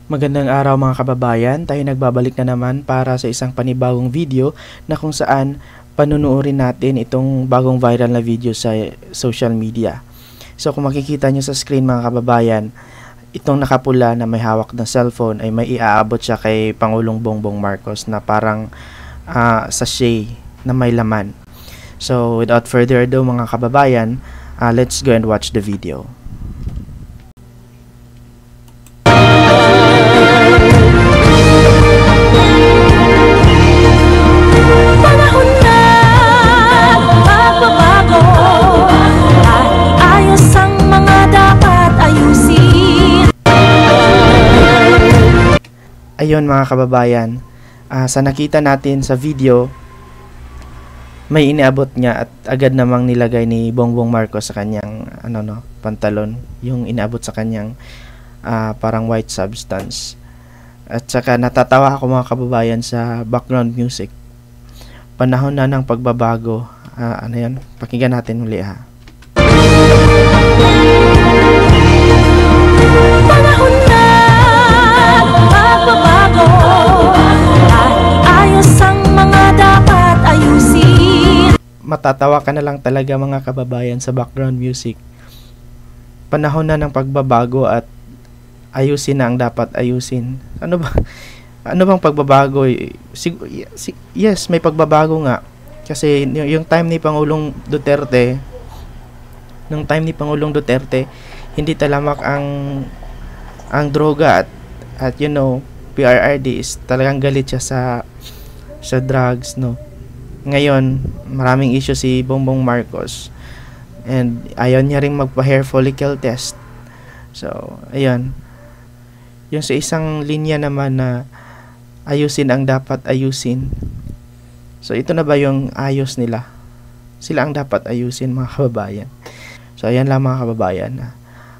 Magandang araw mga kababayan, tayo nagbabalik na naman para sa isang panibagong video na kung saan panunuorin natin itong bagong viral na video sa social media. So kung makikita nyo sa screen mga kababayan, itong nakapula na may hawak ng cellphone ay may iaabot siya kay Pangulong Bongbong Marcos na parang sachet na may laman. So without further ado mga kababayan, let's go and watch the video. Ayun mga kababayan, sa nakita natin sa video, may iniabot niya at agad namang nilagay ni Bongbong Marcos sa kanyang pantalon, yung iniabot sa kanyang parang white substance. At saka natatawa ako mga kababayan sa background music. Panahon na ng pagbabago. Yan? Pakinggan natin muli ha. Panahon na pagbabago, ayos ang mga dapat ayusin. Matatawa ka na lang talaga mga kababayan sa background music. Panahon na ng pagbabago at ayusin na ang dapat ayusin. Ano bang pagbabago? Yes, may pagbabago nga. Kasi yung time ni Pangulong Duterte, hindi talamak ang droga at PRRD is talagang galit siya sa drugs, no. Ngayon, maraming issue si Bongbong Marcos and ayaw niya ring magpa-hair follicle test. So, ayun. Yung sa isang linya naman na ayusin ang dapat ayusin. So, ito na ba yung ayos nila? Sila ang dapat ayusin mga kababayan. So, ayan lang mga kababayan.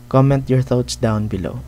Comment your thoughts down below.